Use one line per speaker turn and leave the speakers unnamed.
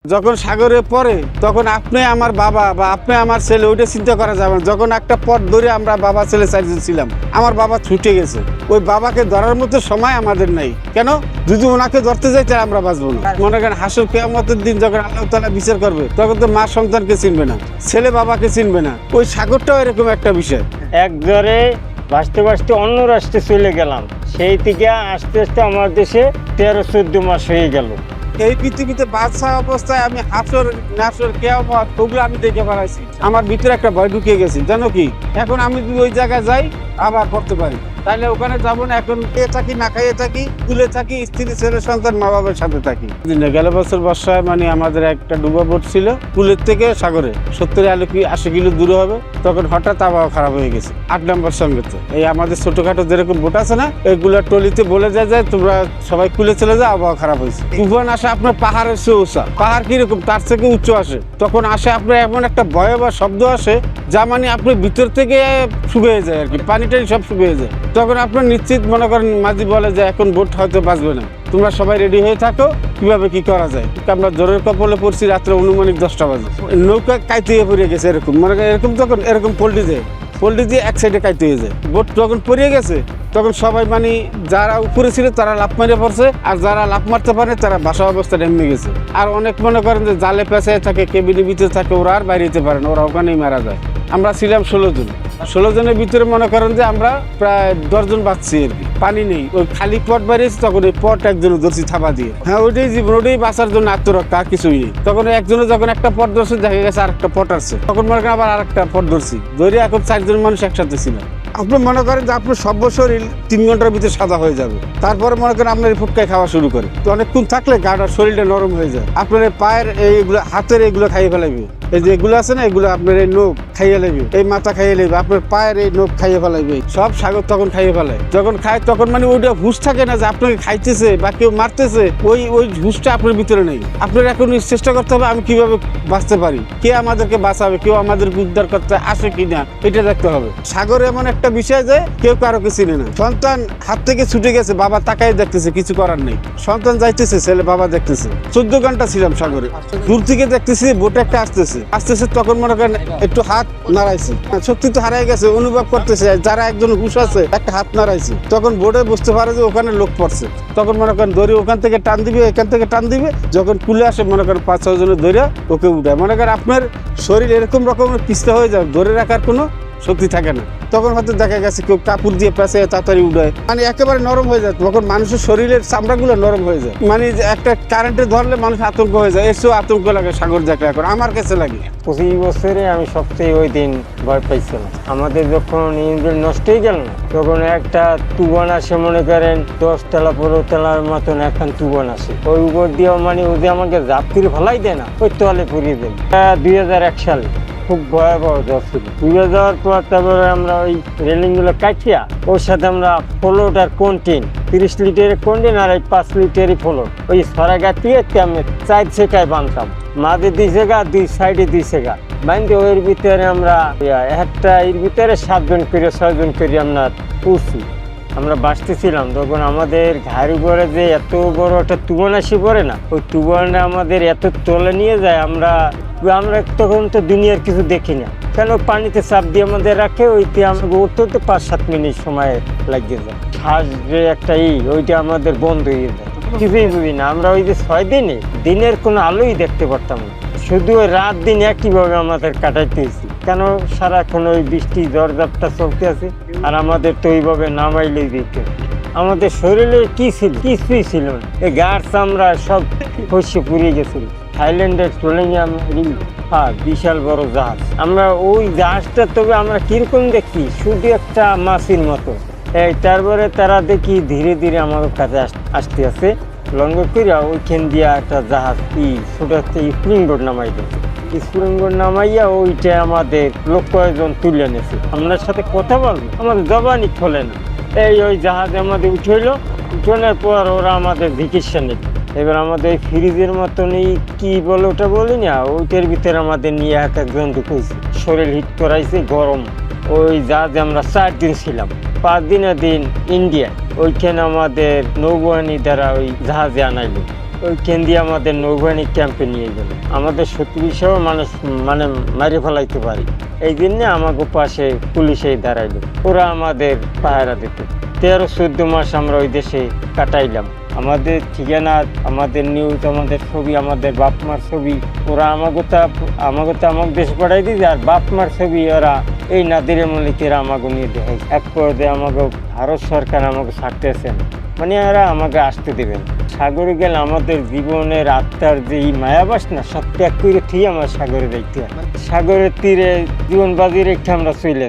যখন সাগরে পড়ে তখন আপনি আমার বাবা বা আপনি আমার ছেলে ওইটা চিন্তা করা যাবে না। যখন একটা পথ ধরে আমরা বাবা ছেলে চারজন ছিলাম, আমার বাবা ছুটে গেছে, ওই বাবাকে ধরার মতো সময় আমাদের নেই। কেন? যদি ওনাকে ধরতে যাই তাহলে আমরা বাঁচবো না। মনে করেন হাসর কিয়ামতের দিন যখন আল্লাহ তাআলা বিচার করবে, তখন তো মা সন্তানকে চিনবে না, ছেলে বাবাকে চিনবে না। ওই সাগরটাও এরকম একটা বিষয়।
একজরে ভাসতে ভাসতে অন্য রাষ্ট্রে চলে গেলাম, সেই থেকে আস্তে আস্তে আমার দেশে 13-14 মাস হয়ে গেল।
এই পৃথিবীতে বাদশা অবস্থায় আমি হাসর নাসর কিয়ামত ওগুলো আমি দেখে বেড়াইছি। আমার ভিতরে একটা ভয় ঢুকে গেছে, জানো কি? এখন আমি যদি ওই জায়গায় যাই আবার করতে পারি, তাহলে ওখানে যাবো না। এখন খেয়ে থাকি, না খাইয়ে থাকি, তুলে থাকি, স্ত্রী ছেলে সন্তান মা বাবার সাথে থাকি। গেল বছর বর্ষায় মানে আমাদের একটা ডুবা বোট ছিল কুলের থেকে সাগরে 70-80 কিলো দূরে হবে। তখন হঠাৎ আবহাওয়া খারাপ হয়ে গেছে 8 নম্বর সঙ্গে। এই আমাদের ছোটখাটো যেরকম বোট আছে না, এগুলা টলিতে বলে যায় যে তোমরা সবাই কুলে চলে যাও, আবহাওয়া খারাপ হয়েছে। তুফান আসে আপনার পাহাড়ের চেয়ে উঁচা, পাহাড় কিরকম তার থেকে উচ্চ আসে, তখন আসে আপনার এমন একটা ভয়াবহ শব্দ আসে যা মানে আপনার ভিতর থেকে শুকিয়ে যায় আর কি, পানিটাই সব শুকিয়ে যায়। তখন আপনার নিশ্চিত মনে করেন মাঝি বলে যে এখন বোট হয়তো বাঁচবে না, তোমরা সবাই রেডি হয়ে থাকো, কিভাবে কি করা যায়। আমরা জোরের কপালে পড়ছি রাত্রে অনুমানিক 10টা বাজে। নৌকা কাইতে পড়ে গেছে এরকম, মানে এরকম তখন এরকম পোল্ট্রি দিয়ে এক সাইডে কাইতে হয়ে যায়। বোট যখন পড়ে গেছে তখন সবাই মানে যারা উপরে ছিল তারা লাফ মারে পড়ছে, আর যারা লাফ মারতে পারে তারা বাসা অবস্থা নেমে গেছে। আর অনেক মনে করেন যে জালে পেঁচায় থাকে, কেবিনের ভিতরে থাকে, ওরা আর বাইরে যেতে পারে না, ওরা ওখানেই মারা যায়। আমরা ছিলাম 16 জন। 16 জনের ভিতরে মনে করেন যে আমরা প্রায় 10 জন বাঁচছি আর কি। পানি নেই, ওই খালি পট বাড়িয়েছি, তখন ওই পট একজন ধরছি থাবা দিয়ে। হ্যাঁ, ওইটাই জীবন, ওইটাই বাঁচার জন্য আত্মরক্ষা, আর কিছুই নেই। তখন একজনে যখন একটা পট ধরছে, দেখা গেছে আর একটা পট আসছে, তখন মনে করেন আবার আর একটা পট ধরছি, ধরে এখন 4 জন মানুষ একসাথে ছিলাম। আপনি মনে করেন যে আপনার সভ্য শরীর 3 ঘন্টার ভিতরে সাদা হয়ে যাবে, তারপরে মনে করেন আপনার ফুটকায় খাওয়া শুরু করে। তো অনেকক্ষণ থাকলে গাটার শরীরটা নরম হয়ে যায়। আপনার পায়ের এইগুলো, হাতের এইগুলো খাইয়ে ফেলাইবে, এই যে এগুলো আছে না, এগুলো আপনার এই নখ খাইয়ে লাগবে, এই মাথা খাইয়ে লাগবে, আপনার পায়ের এই নখ খাইয়ে ফেলাইবে, সব সাগর তখন খাইয়ে ফেলায়। যখন খায় তখন মানে ওইটা হুঁশ থাকে না যে আপনাকে খাইতেছে বা কেউ মারতেছে, ওই হুঁশটা আপনার ভিতরে নেই। আপনার এখন চেষ্টা করতে হবে আমি কিভাবে বাঁচতে পারি, কে আমাদেরকে বাঁচাবে, কেউ আমাদেরকে উদ্ধার করতে আসে কিনা, এটা দেখতে হবে। সাগর এমন একটা বিষয় যে কেউ কারোকে চিনে না। সন্তান হাত থেকে ছুটে গেছে, বাবা তাকাই দেখতেছে, কিছু করার নেই। সন্তান যাইতেছে, ছেলে বাবা দেখতেছে। 14 ঘন্টা ছিলাম সাগরে, দূর থেকে দেখতেছি বোট একটা আসতেছে, তখন মনে করেন একটু হাত নাড়াইছি, শক্তি তো হারাই গেছে, অনুভব করতেছে যারা একজন হুঁশ আছে, একটা হাত নাড়াইছি, তখন বোর্ডে বুঝতে পারে যে ওখানে লোক পড়ছে। তখন মনে করেন দড়ি ওখান থেকে টান দিবে, এখান থেকে টান দিবে, যখন কুলে আসে মনে করেন 5-6 জনের ধরে ওকে উঠায়। মনে করেন আপনার শরীর এরকম রকমের পিছতে হয়ে যায়, ধরে রাখার কোনো শক্তি থাকে না। তখন হয়তো দেখা গেছে কেউ কাপড় দিয়ে পেঁচে তাড়াতাড়ি উঠায়, মানে একেবারে নরম হয়ে যায়। তখন মানুষের শরীরের চামড়াগুলো নরম হয়ে যায়, মানে একটা কারেন্টে ধরলে মানুষ আতঙ্ক হয়ে যায়। এসেও আতঙ্ক লাগে সাগর দেখা, এখন আমার কাছে লাগে।
25 বছরে আমি সবচেয়ে ওই দিন ভয় পাইছিলাম। আমাদের যখন ইঞ্জিন নষ্ট হয়ে গেল না, তখন একটা তুফান আসে, মনে করেন 10 তলা 15 তলার মতন এখন তুফান আসে। ওই উপর দিয়ে মানে ওই যে আমাকে জাপ করে ফেলাই দেয় না, ওই তলে পুড়িয়ে দেয়। 2001 সালে খুব ভয়াবহ জ্বর ছিল। ডুবে যাওয়ার পর তারপরে আমরা ওই রেলিং গুলো কাটিয়া ওর সাথে আমরা ফ্লোট আর কন্টেন 30 লিটারের কন্টেন আর 5 লিটারের ফ্লোট ওই সরা গাতিয়ে আমি 4 সেকায় বাঁধতাম। মাঝে 2 সেকা, 2 সাইডে 2 সেকা বাঁধতে ওর ভিতরে আমরা একটা এর ভিতরে 7 জন করে 6 জন করে আমরা পড়ছি। আমরা বাঁচতেছিলাম তখন আমাদের ঘাড়ের উপরে যে এত বড় একটা তুফান আসি পড়ে না, ওই তুফানটা আমাদের এত তলে নিয়ে যায়। আমরা তখন তো দুনিয়ার কিছু দেখি না, কেন পানিতে চাপ দিয়ে আমাদের রাখে, ওইতে আমাকে উঠতে 5-7 মিনিট সময় লাগিয়ে যায়। শ্বাস যে একটা ওইটা আমাদের বন্ধ হয়ে যায়, কিছুই বুঝি না। আমরা ওই যে 6 দিনে দিনের কোনো আলোই দেখতে পারতাম না, শুধু ওই রাত দিন একইভাবে আমাদের কাটাইতেছি। কেন সারাক্ষণ ওই বৃষ্টি ঝড়ঝাপটা চলতে আছে, আর আমাদের তো ওইভাবে নামাইলেই দিতে। আমাদের শরীরে কি ছিল, কিছুই ছিল না, এই গাছ চামড়া সব শস্যে পুড়িয়ে গেছিল। থাইল্যান্ডের বিশাল বড় জাহাজ, আমরা ওই জাহাজটা তবে আমরা কিরকম দেখি, শুধু একটা মাছির মতো। তারপরে তারা দেখি ধীরে ধীরে আমাদের কাছে আসতে আছে লঙ্গর করিয়া, ওইখান দিয়া একটা জাহাজ ছোট একটা স্প্রিং বোর্ড নামাই দিচ্ছে। স্প্রিং বোর্ড নামাইয়া ওইটা আমাদের লোক কয়েকজন তুলে এনেছে। আপনার সাথে কথা বলবো আমাদের জবানি খোলে না। ওই জাহাজ আমাদের উঠেলো, উঠোনের পর ওরা আমাদের চিকিৎসা নিল। এবার আমাদের ফ্রিজের মতনই কি বলে ওটা বলি না, ওইটার ভিতরে আমাদের নিয়ে একজন ঢুকেছে, শরীর হিট করাইছে, গরম। ওই জাহাজে আমরা 4 দিন ছিলাম। 5 দিনের দিন ইন্ডিয়া, ওইখানে আমাদের নৌবাহিনী দ্বারা ওই জাহাজে আনাইলো। ওই কেন্দ্রে আমাদের নৌবাহিনী ক্যাম্পে নিয়ে গেল। আমাদের শত্রু হিসেবে মানুষ মানে মারি ফেলাইতে পারি, এই জন্যে আমাকে পাশে পুলিশেই দাঁড়াইলো, ওরা আমাদের পাহারা দিত। 13-14 মাস আমরা ওই দেশে কাটাইলাম। আমাদের ঠিকানা, আমাদের নিউজ, আমাদের ছবি, আমাদের বাপ মার ছবি ওরা আমাকে দেশে পাঠাই দিয়েছে। আর বাপ মার ছবি ওরা এই নাদিরে মল্লিকেরা আমাকে নিয়ে দেখাই। এক পর্যায়ে আমাকে ভারত সরকার আমাকে ছাড়তেছেন, মানে এরা আমাকে আসতে দেবেন। সাগরে গেলে আমাদের জীবনের আত্মার যে মায়াবাস না, সব ত্যাগ করে ঠিক আমার সাগরে যাইতে হয়। সাগরের তীরে জীবন বাজি রেখে আমরা চলে যাই।